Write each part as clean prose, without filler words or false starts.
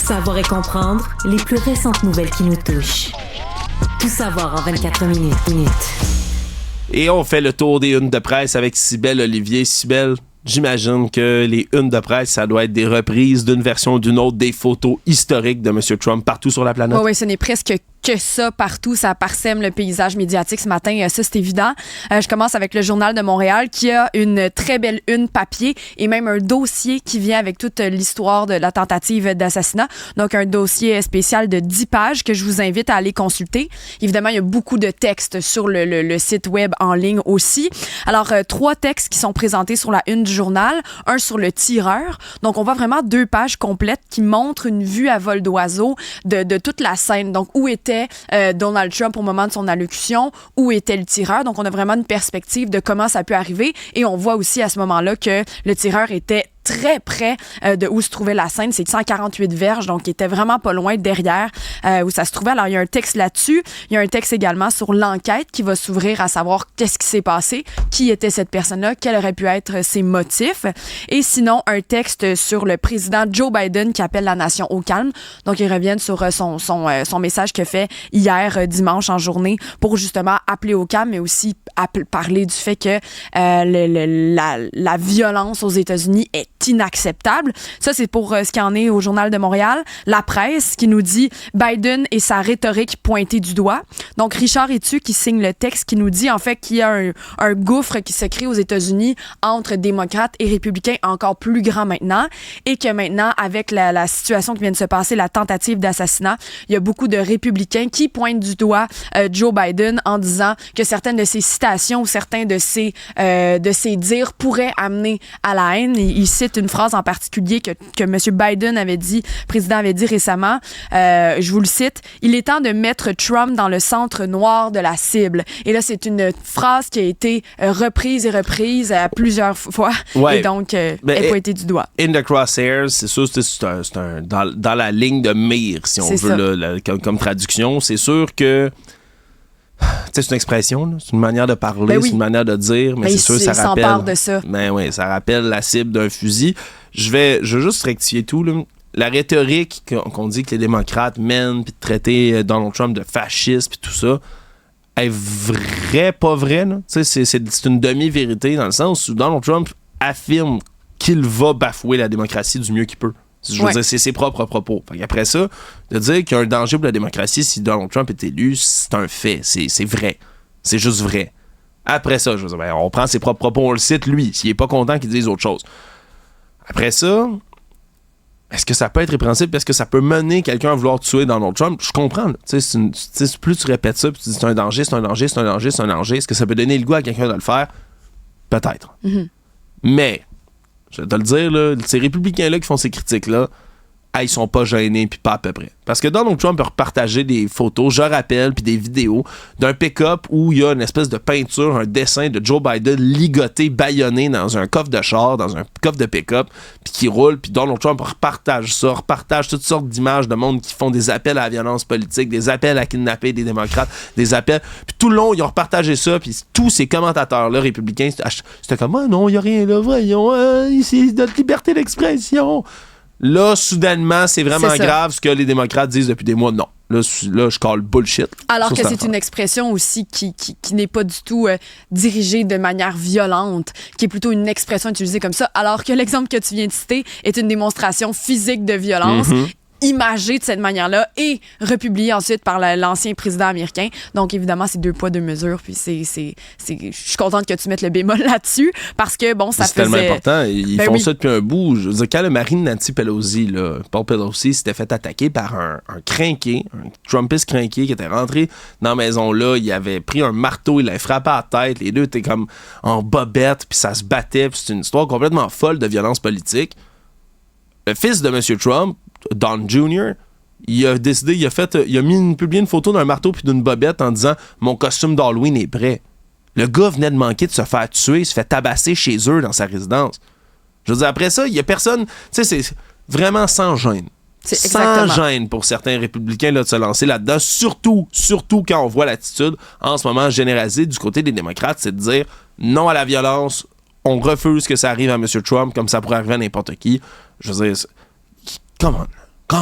Savoir et comprendre les plus récentes nouvelles qui nous touchent. Tout savoir en 24 minutes. Et on fait le tour des unes de presse avec Cybèle Olivier. Cybèle, j'imagine que les unes de presse, ça doit être des reprises d'une version ou d'une autre des photos historiques de M. Trump partout sur la planète. Oui, ce n'est presque que ça partout. Ça parsème le paysage médiatique ce matin. Ça, c'est évident. Je commence avec le Journal de Montréal qui a une très belle une papier et même un dossier qui vient avec toute l'histoire de la tentative d'assassinat. Donc, un dossier spécial de 10 pages que je vous invite à aller consulter. Évidemment, il y a beaucoup de textes sur le site web en ligne aussi. Alors, 3 textes qui sont présentés sur la une du journal. Un sur le tireur. Donc, on voit vraiment 2 pages complètes qui montrent une vue à vol d'oiseau de toute la scène. Donc, où était Donald Trump au moment de son allocution, où était le tireur. Donc, on a vraiment une perspective de comment ça peut arriver. Et on voit aussi à ce moment-là que le tireur était très près de où se trouvait la scène. C'est 148 verges, donc il était vraiment pas loin derrière où ça se trouvait. Alors, il y a un texte là-dessus. Il y a un texte également sur l'enquête qui va s'ouvrir à savoir qu'est-ce qui s'est passé, qui était cette personne-là, quels auraient pu être ses motifs. Et sinon, un texte sur le président Joe Biden qui appelle la nation au calme. Donc, ils reviennent sur son message qu'il a fait hier, dimanche en journée, pour justement appeler au calme, mais aussi parler du fait que la violence aux États-Unis est inacceptable. Ça, c'est pour ce qui en est au Journal de Montréal. La presse qui nous dit Biden et sa rhétorique pointée du doigt. Donc, Richard Etu qui signe le texte qui nous dit en fait qu'il y a un gouffre qui se crée aux États-Unis entre démocrates et républicains encore plus grand maintenant et que maintenant, avec la situation qui vient de se passer, la tentative d'assassinat, il y a beaucoup de républicains qui pointent du doigt Joe Biden en disant que certaines de ses citations ou certains de ses dires pourraient amener à la haine. Il cite une phrase en particulier que M. Biden avait dit, le président avait dit récemment, je vous le cite, « Il est temps de mettre Trump dans le centre noir de la cible ». Et là, c'est une phrase qui a été reprise et reprise plusieurs fois. Ouais. Et donc, elle a pointé du doigt. In the crosshairs, c'est sûr, c'est dans la ligne de mire, si on veut, comme traduction. C'est sûr que c'est une expression, là. C'est une manière de parler, c'est une manière de dire, mais c'est sûr, ça rappelle. S'empare de ça. Ben oui, ça rappelle la cible d'un fusil. Je vais juste rectifier tout, là. La rhétorique qu'on dit que les démocrates mènent, puis de traiter Donald Trump de fasciste, puis tout ça, est vrai, pas vrai, là. C'est une demi-vérité dans le sens où Donald Trump affirme qu'il va bafouer la démocratie du mieux qu'il peut. Je veux dire, c'est ses propres propos. Après ça, de dire qu'il y a un danger pour la démocratie si Donald Trump est élu, c'est un fait. C'est vrai. C'est juste vrai. Après ça, je veux dire, on prend ses propres propos, on le cite, lui. S'il est pas content qu'il dise autre chose. Après ça, est-ce que ça peut être répréhensible? Est-ce que ça peut mener quelqu'un à vouloir tuer Donald Trump? Je comprends. Plus tu répètes ça, puis tu dis c'est un danger, c'est un danger, c'est un danger, c'est un danger, est-ce que ça peut donner le goût à quelqu'un de le faire? Peut-être. Mm-hmm. Mais je vais te le dire, là, ces républicains-là qui font ces critiques-là, ils sont pas gênés, puis pas à peu près. Parce que Donald Trump a repartagé des photos, je rappelle, puis des vidéos d'un pick-up où il y a une espèce de peinture, un dessin de Joe Biden ligoté, bâillonné dans un coffre de char, dans un coffre de pick-up, puis qui roule, puis Donald Trump repartage toutes sortes d'images de monde qui font des appels à la violence politique, des appels à kidnapper des démocrates, des appels. Puis tout le long, ils ont repartagé ça, puis tous ces commentateurs-là, républicains, c'était comme « Ah non, il n'y a rien là, voyons, c'est notre liberté d'expression ». Là, soudainement, c'est vraiment grave ce que les démocrates disent depuis des mois. Non. Là, je call bullshit. Alors que c'est une expression aussi qui n'est pas du tout dirigée de manière violente, qui est plutôt une expression utilisée comme ça, alors que l'exemple que tu viens de citer est une démonstration physique de violence. Mm-hmm. Imagé de cette manière-là et republié ensuite par l'ancien président américain. Donc, évidemment, c'est 2 poids, 2 mesures. Puis, je suis contente que tu mettes le bémol là-dessus parce que, bon, ça faisait... C'est tellement important. Ils font ça depuis un bout. Je veux dire, quand le mari de Nancy Pelosi, là, Paul Pelosi, s'était fait attaquer par un crinqué, un Trumpiste crinqué qui était rentré dans la maison-là, il avait pris un marteau, il l'avait frappé à la tête. Les deux étaient comme en bobette, puis ça se battait. Puis c'est une histoire complètement folle de violence politique. Le fils de M. Trump, Don Jr., il a décidé, il a publié une photo d'un marteau puis d'une bobette en disant « Mon costume d'Halloween est prêt ». Le gars venait de manquer de se faire tuer, il se fait tabasser chez eux dans sa résidence. Je veux dire, après ça, il y a personne... Tu sais, c'est vraiment sans gêne. Sans gêne pour certains républicains là, de se lancer là-dedans. Surtout quand on voit l'attitude en ce moment généralisée du côté des démocrates, c'est de dire non à la violence, on refuse que ça arrive à M. Trump comme ça pourrait arriver à n'importe qui. Je veux dire... Come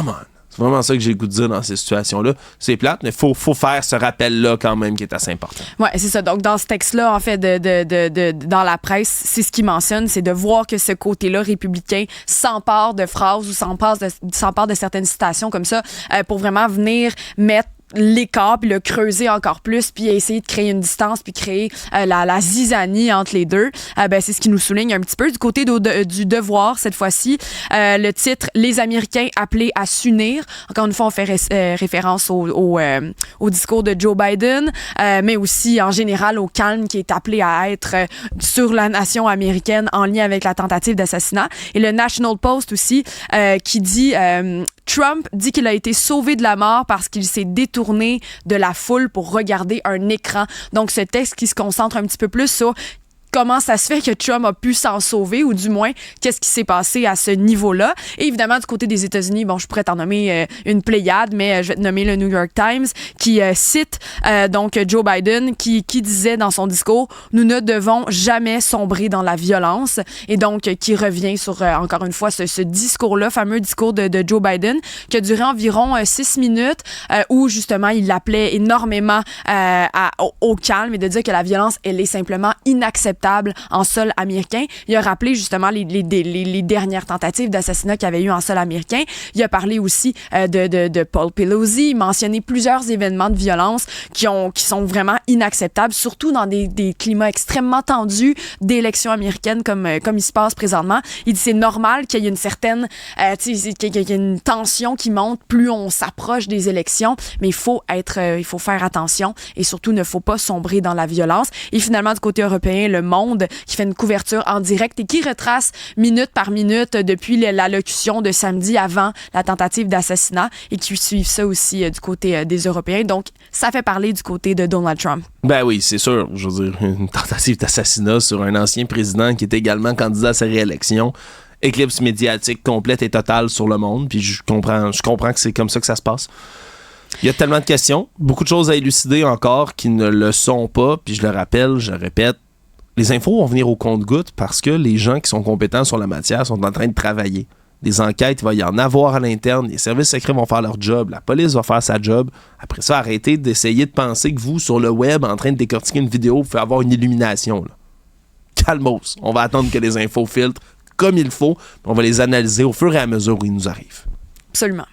on. C'est vraiment ça que j'ai le goût de dire dans ces situations-là. C'est plate, mais faut faire ce rappel-là quand même qui est assez important. Oui, c'est ça. Donc, dans ce texte-là, en fait, dans la presse, c'est ce qu'il mentionne, c'est de voir que ce côté-là républicain s'empare de phrases ou s'empare de certaines citations comme ça pour vraiment venir mettre l'écart, puis le creuser encore plus, puis essayer de créer une distance, puis créer la zizanie entre les deux. C'est ce qui nous souligne un petit peu. Du côté du devoir, cette fois-ci, le titre « Les Américains appelés à s'unir ». Encore une fois, on fait référence au discours de Joe Biden, mais aussi, en général, au calme qui est appelé à être sur la nation américaine en lien avec la tentative d'assassinat. Et le National Post aussi, qui dit... Trump dit qu'il a été sauvé de la mort parce qu'il s'est détourné de la foule pour regarder un écran. Donc, ce texte qui se concentre un petit peu plus sur comment ça se fait que Trump a pu s'en sauver, ou du moins, qu'est-ce qui s'est passé à ce niveau-là. Et évidemment, du côté des États-Unis, bon, je pourrais t'en nommer une pléiade, mais je vais te nommer le New York Times, qui cite donc Joe Biden, qui disait dans son discours « Nous ne devons jamais sombrer dans la violence », et donc qui revient sur, encore une fois, ce discours-là, fameux discours de Joe Biden, qui a duré environ 6 minutes, où justement, il appelait énormément au calme et de dire que la violence, elle est simplement inacceptable en sol américain. Il a rappelé justement les dernières tentatives d'assassinat qu'il y avait eu en sol américain. Il a parlé aussi de Paul Pelosi, mentionné plusieurs événements de violence qui sont vraiment inacceptables, surtout dans des climats extrêmement tendus d'élections américaines comme il se passe présentement. Il dit c'est normal qu'il y ait une certaine qu'il y ait une tension qui monte plus on s'approche des élections, mais il faut faire attention et surtout ne faut pas sombrer dans la violence. Et finalement, du côté européen, le Monde qui fait une couverture en direct et qui retrace minute par minute depuis l'allocution de samedi avant la tentative d'assassinat et qui suivent ça aussi du côté des Européens. Donc, ça fait parler du côté de Donald Trump. Ben oui, c'est sûr. Je veux dire, une tentative d'assassinat sur un ancien président qui est également candidat à sa réélection. Éclipse médiatique complète et totale sur le monde. Puis je comprends que c'est comme ça que ça se passe. Il y a tellement de questions, beaucoup de choses à élucider encore qui ne le sont pas. Puis je le rappelle, je le répète, les infos vont venir au compte-gouttes parce que les gens qui sont compétents sur la matière sont en train de travailler. Des enquêtes, il va y en avoir à l'interne. Les services secrets vont faire leur job. La police va faire sa job. Après ça, arrêtez d'essayer de penser que vous, sur le web, en train de décortiquer une vidéo, vous pouvez avoir une illumination. Là. Calmos. On va attendre que les infos filtrent comme il faut. On va les analyser au fur et à mesure où ils nous arrivent. Absolument.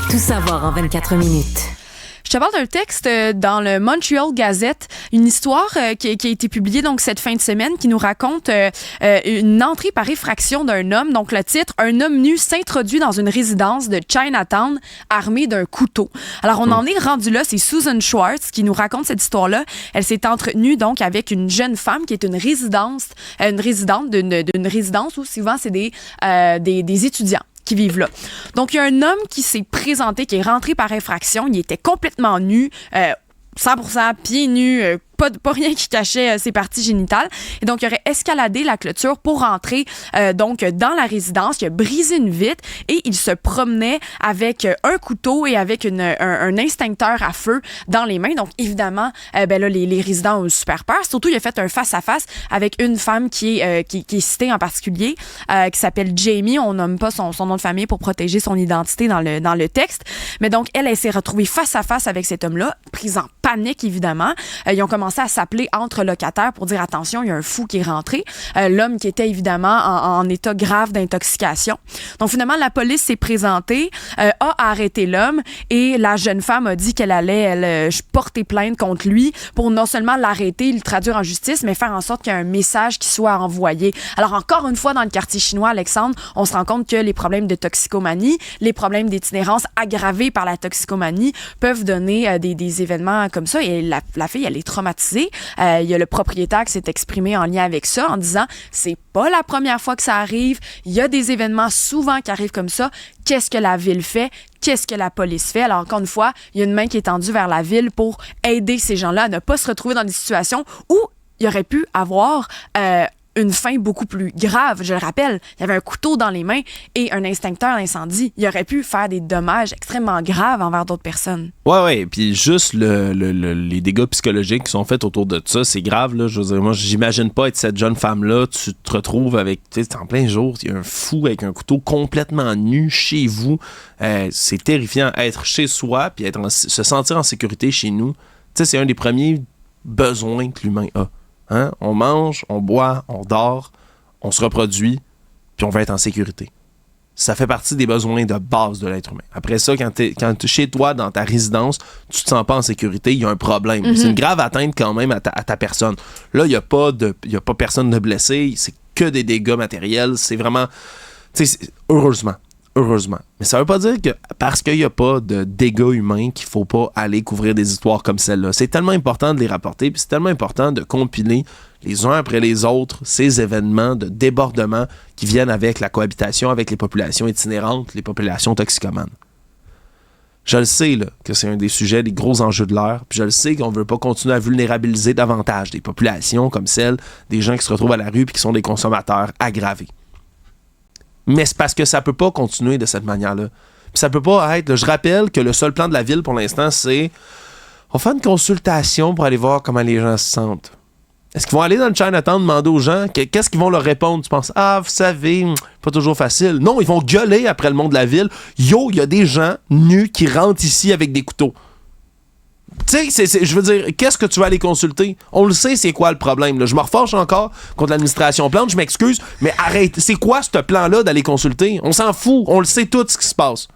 Tout savoir en 24 minutes. Je te parle d'un texte dans le Montreal Gazette, une histoire qui a été publiée donc cette fin de semaine qui nous raconte une entrée par effraction d'un homme. Donc le titre, un homme nu s'introduit dans une résidence de Chinatown armé d'un couteau. Alors on en est rendu là, c'est Susan Schwartz qui nous raconte cette histoire-là. Elle s'est entretenue donc avec une jeune femme qui est une résidente d'une résidence où souvent c'est des étudiants qui vivent là. Donc, il y a un homme qui s'est présenté, qui est rentré par effraction. Il était complètement nu, 100% pieds nus, pas rien qui cachait ses parties génitales. Et donc, il aurait escaladé la clôture pour rentrer donc dans la résidence. Il a brisé une vitre et il se promenait avec un couteau et avec un extincteur à feu dans les mains. Donc, évidemment, les résidents ont eu super peur. Surtout, il a fait un face-à-face avec une femme qui est citée en particulier, qui s'appelle Jamie. On nomme pas son nom de famille pour protéger son identité dans le texte. Mais donc, elle s'est retrouvée face-à-face avec cet homme-là, prise en panique, évidemment. Ils ont commencé à s'appeler entre locataires pour dire attention, il y a un fou qui est rentré. L'homme qui était évidemment en état grave d'intoxication. Donc finalement, la police s'est présentée, a arrêté l'homme et la jeune femme a dit qu'elle allait porter plainte contre lui pour non seulement l'arrêter, le traduire en justice, mais faire en sorte qu'il y ait un message qui soit envoyé. Alors encore une fois, dans le quartier chinois, Alexandre, on se rend compte que les problèmes de toxicomanie, les problèmes d'itinérance aggravés par la toxicomanie peuvent donner des événements comme ça. Et la fille, elle est traumatisée. Il y a le propriétaire qui s'est exprimé en lien avec ça en disant c'est pas la première fois que ça arrive. Il y a des événements souvent qui arrivent comme ça. Qu'est-ce que la ville fait? Qu'est-ce que la police fait? Alors, encore une fois, il y a une main qui est tendue vers la ville pour aider ces gens-là à ne pas se retrouver dans des situations où il y aurait pu avoir une fin beaucoup plus grave. Je le rappelle, il y avait un couteau dans les mains et un extincteur d'incendie. Il aurait pu faire des dommages extrêmement graves envers d'autres personnes. Ouais, puis juste les dégâts psychologiques qui sont faits autour de ça, c'est grave, là. Je veux dire, moi, j'imagine pas être cette jeune femme-là, tu te retrouves avec, tu sais, en plein jour, il y a un fou avec un couteau complètement nu chez vous. C'est terrifiant. Être chez soi, puis se sentir en sécurité chez nous, tu sais, c'est un des premiers besoins que l'humain a. Hein? On mange, on boit, on dort, on se reproduit, puis on va être en sécurité. Ça fait partie des besoins de base de l'être humain. Après ça, quand t'es chez toi, dans ta résidence, tu te sens pas en sécurité, il y a un problème. Mm-hmm. C'est une grave atteinte quand même à ta personne. Là, il y a pas personne de blessé, c'est que des dégâts matériels. C'est vraiment... Heureusement. Mais ça veut pas dire que parce qu'il n'y a pas de dégâts humains qu'il faut pas aller couvrir des histoires comme celle-là. C'est tellement important de les rapporter, puis c'est tellement important de compiler les uns après les autres ces événements de débordement qui viennent avec la cohabitation avec les populations itinérantes, les populations toxicomanes. Je le sais là, que c'est un des sujets, des gros enjeux de l'heure, puis je le sais qu'on veut pas continuer à vulnérabiliser davantage des populations comme celles des gens qui se retrouvent à la rue et qui sont des consommateurs aggravés. Mais c'est parce que ça peut pas continuer de cette manière-là. Puis ça peut pas être... Là, je rappelle que le seul plan de la ville pour l'instant, c'est... On fait une consultation pour aller voir comment les gens se sentent. Est-ce qu'ils vont aller dans le Chinatown demander aux gens qu'est-ce qu'ils vont leur répondre? Tu penses, vous savez, pas toujours facile. Non, ils vont gueuler après le monde de la ville. Yo, il y a des gens nus qui rentrent ici avec des couteaux. Tu sais, je veux dire, qu'est-ce que tu vas aller consulter? On le sait, c'est quoi le problème. Là. Je me reforche encore contre l'administration Plante, je m'excuse, mais arrête. C'est quoi ce plan-là d'aller consulter? On s'en fout. On le sait tout ce qui se passe.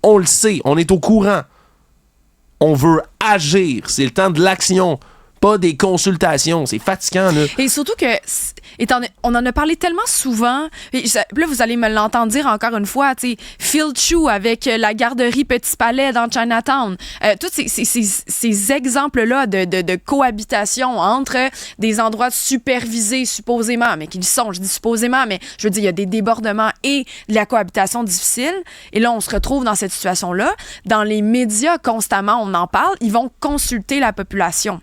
On le sait. On est au courant. On veut agir. C'est le temps de l'action. Pas des consultations. C'est fatigant, là. Et surtout que, on en a parlé tellement souvent. Et là, vous allez me l'entendre dire encore une fois, tu sais, Field Shoe avec la garderie Petit Palais dans Chinatown. Tous ces exemples-là de cohabitation entre des endroits supervisés, supposément, mais qu'ils sont, je dis supposément, mais je veux dire, il y a des débordements et de la cohabitation difficile. Et là, on se retrouve dans cette situation-là. Dans les médias, constamment, on en parle. Ils vont consulter la population.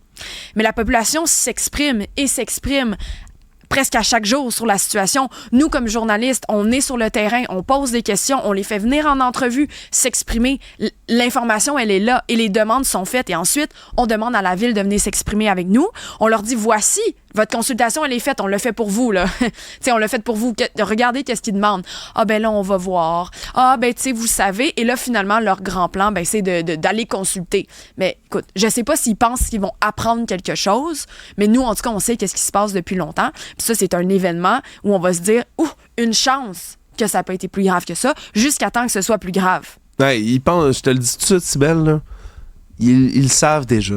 Mais la population s'exprime presque à chaque jour sur la situation. Nous, comme journalistes, on est sur le terrain, on pose des questions, on les fait venir en entrevue, s'exprimer. L'information, elle est là et les demandes sont faites. Et ensuite, on demande à la ville de venir s'exprimer avec nous. On leur dit, voici, votre consultation, elle est faite, on l'a fait pour vous, là. On l'a fait pour vous. Regardez qu'est-ce qu'ils demandent. Là, on va voir. Vous savez. Et là, finalement, leur grand plan, c'est d'aller consulter. Mais écoute, je sais pas s'ils pensent qu'ils vont apprendre quelque chose, mais nous, en tout cas, on sait qu'est-ce qui se passe depuis longtemps. Puis ça, c'est un événement où on va se dire, une chance que ça n'a pas été plus grave que ça, jusqu'à temps que ce soit plus grave. Ouais, ils pensent, je te le dis tout de suite, Cybèle, là, ils savent déjà.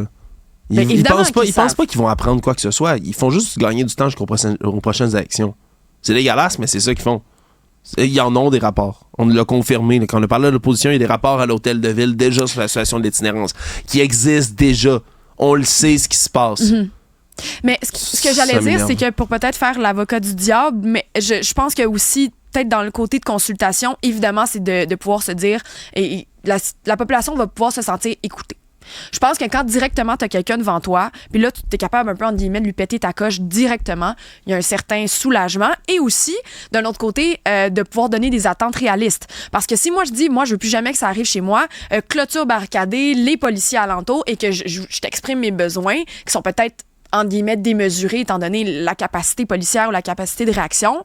Ils pensent pas qu'ils vont apprendre quoi que ce soit. Ils font juste gagner du temps jusqu'aux prochaines élections. C'est dégueulasse, mais c'est ça qu'ils font. Ils en ont des rapports. On l'a confirmé. Là, quand on a parlé de l'opposition, il y a des rapports à l'hôtel de ville déjà sur la situation de l'itinérance qui existent déjà. On le sait ce qui se passe. Mm-hmm. Mais ce que j'allais dire, c'est que pour peut-être faire l'avocat du diable, mais je pense que aussi, peut-être dans le côté de consultation, évidemment, c'est de pouvoir se dire, et la population va pouvoir se sentir écoutée. Je pense que quand directement tu as quelqu'un devant toi, puis là, tu es capable un peu, entre guillemets, de lui péter ta coche directement, il y a un certain soulagement. Et aussi, d'un autre côté, de pouvoir donner des attentes réalistes. Parce que si moi, je dis, je veux plus jamais que ça arrive chez moi, clôture barricadée, les policiers alentours, et que je t'exprime mes besoins, qui sont peut-être entre guillemets, démesuré étant donné la capacité policière ou la capacité de réaction,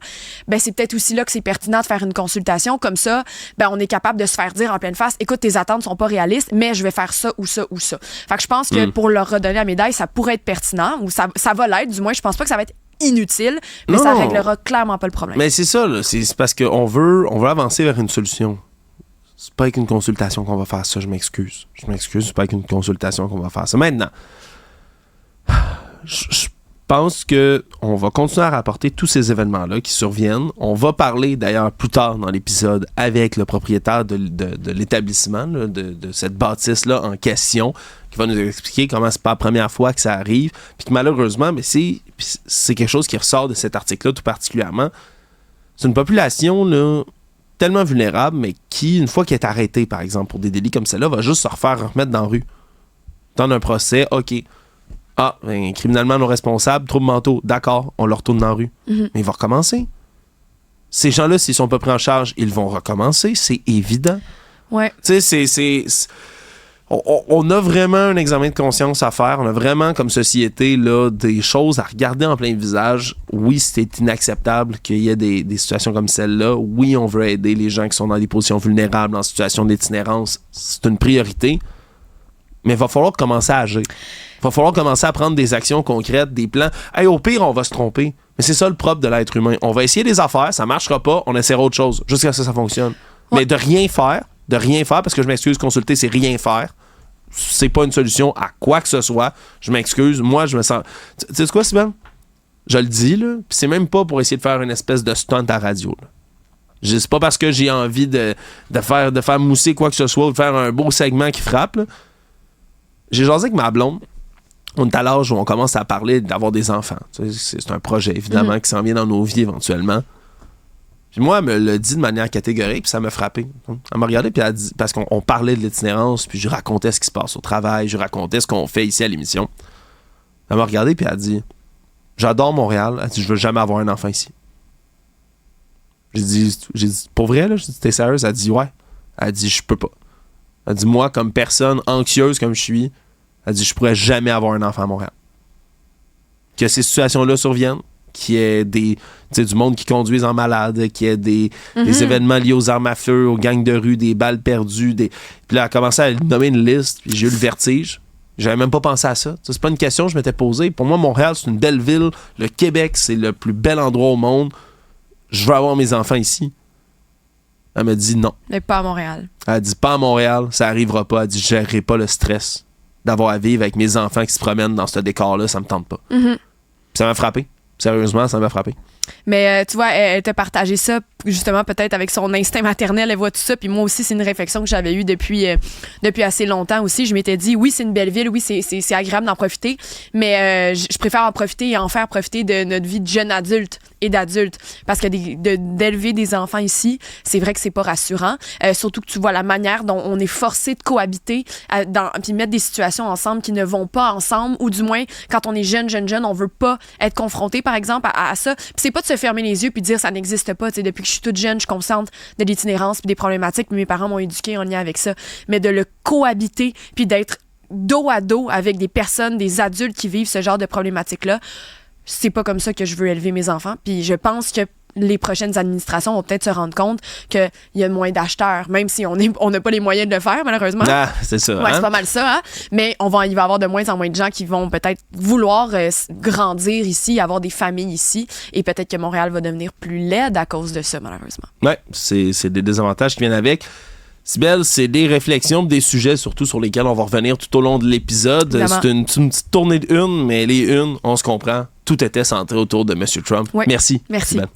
c'est peut-être aussi là que c'est pertinent de faire une consultation. Comme ça, on est capable de se faire dire en pleine face, écoute, tes attentes sont pas réalistes, mais je vais faire ça ou ça ou ça. Fait que je pense que pour leur redonner la médaille, ça pourrait être pertinent, ou ça va l'être, du moins, je pense pas que ça va être inutile, mais ça réglera clairement pas le problème. Mais c'est ça, là, c'est parce qu'on veut avancer vers une solution. C'est pas avec une consultation qu'on va faire ça, je m'excuse. C'est pas avec une consultation qu'on va faire ça. Maintenant, je pense qu'on va continuer à rapporter tous ces événements-là qui surviennent. On va parler d'ailleurs plus tard dans l'épisode avec le propriétaire de l'établissement, là, de cette bâtisse-là en question, qui va nous expliquer comment c'est pas la première fois que ça arrive, puis que malheureusement, c'est quelque chose qui ressort de cet article-là tout particulièrement. C'est une population là, tellement vulnérable, mais qui, une fois qu'elle est arrêtée, par exemple, pour des délits comme celle-là, va juste se remettre dans la rue. Dans un procès, OK. Ah, ben, criminellement non responsable, troubles mentaux. D'accord, on le retourne dans la rue. Mais il va recommencer. Ces gens-là, s'ils sont pas pris en charge, ils vont recommencer. C'est évident. Ouais. Tu sais, on a vraiment un examen de conscience à faire. On a vraiment, comme société, là, des choses à regarder en plein visage. Oui, c'est inacceptable qu'il y ait des situations comme celle-là. Oui, on veut aider les gens qui sont dans des positions vulnérables, en situation d'itinérance. C'est une priorité. Mais il va falloir commencer à agir. Il va falloir commencer à prendre des actions concrètes, des plans. Hey, au pire, on va se tromper. Mais c'est ça le propre de l'être humain. On va essayer des affaires, ça marchera pas, on essaiera autre chose, jusqu'à ce que ça fonctionne. Ouais. Mais de rien faire, parce que je m'excuse, consulter, c'est rien faire. C'est pas une solution à quoi que ce soit. Je m'excuse. Moi, je me sens... Tu sais quoi, Sybelle? Je le dis, là, pis c'est même pas pour essayer de faire une espèce de stunt à radio, là. C'est pas parce que j'ai envie de faire mousser quoi que ce soit ou de faire un beau segment qui frappe, là. J'ai jasé avec ma blonde. On est à l'âge où on commence à parler d'avoir des enfants. C'est un projet, évidemment, qui s'en vient dans nos vies éventuellement. Puis moi, elle me l'a dit de manière catégorique, puis ça m'a frappé. Elle m'a regardé, puis elle a dit, parce qu'on parlait de l'itinérance, puis je racontais ce qui se passe au travail, je racontais ce qu'on fait ici à l'émission. Elle m'a regardé, puis elle a dit, j'adore Montréal. Elle dit, je veux jamais avoir un enfant ici. J'ai dit, pour vrai, là? J'ai dit, t'es sérieuse? Elle a dit, ouais. Elle a dit, je peux pas. Elle dit, moi, comme personne anxieuse comme je suis, elle dit, je pourrais jamais avoir un enfant à Montréal. Que ces situations-là surviennent, qu'il y ait du monde qui conduise en malade, qu'il y ait des événements liés aux armes à feu, aux gangs de rue, des balles perdues. Puis là, elle a commencé à nommer une liste, puis j'ai eu le vertige. J'avais même pas pensé à ça. C'est pas une question que je m'étais posée. Pour moi, Montréal, c'est une belle ville. Le Québec, c'est le plus bel endroit au monde. Je veux avoir mes enfants ici. Elle m'a dit non. Mais pas à Montréal. Elle a dit pas à Montréal, ça arrivera pas. Elle a dit, je gérerai pas le stress d'avoir à vivre avec mes enfants qui se promènent dans ce décor-là, ça me tente pas. Ça m'a frappé. Sérieusement, ça m'a frappé. Mais tu vois, elle t'a partagé ça, justement, peut-être avec son instinct maternel, elle voit tout ça. Puis moi aussi, c'est une réflexion que j'avais eue depuis assez longtemps aussi. Je m'étais dit, oui, c'est une belle ville, oui, c'est agréable d'en profiter, mais je préfère en profiter et en faire profiter de notre vie de jeune adulte et d'adulte. Parce que d'élever des enfants ici, c'est vrai que c'est pas rassurant. Surtout que tu vois la manière dont on est forcé de cohabiter puis mettre des situations ensemble qui ne vont pas ensemble, ou du moins, quand on est jeune, on veut pas être confronté, par exemple, à ça. Puis c'est pas de se fermer les yeux puis de dire ça n'existe pas. T'sais, depuis que je suis toute jeune, je suis consciente de l'itinérance puis des problématiques, puis mes parents m'ont éduquée en lien avec ça. Mais de le cohabiter puis d'être dos à dos avec des personnes, des adultes qui vivent ce genre de problématiques-là, c'est pas comme ça que je veux élever mes enfants. Puis je pense que les prochaines administrations vont peut-être se rendre compte qu'il y a moins d'acheteurs, même si on n'a pas les moyens de le faire, malheureusement. Ah, c'est ça. Ouais, c'est pas mal ça, hein? Mais il va y avoir de moins en moins de gens qui vont peut-être vouloir grandir ici, avoir des familles ici, et peut-être que Montréal va devenir plus laide à cause de ça, malheureusement. Ouais, c'est des désavantages qui viennent avec. Sybelle, c'est des réflexions, des sujets surtout sur lesquels on va revenir tout au long de l'épisode. Évidemment. C'est une petite tournée de une, mais les unes, on se comprend, tout était centré autour de M. Trump. Ouais. Merci. Merci. Sybelle.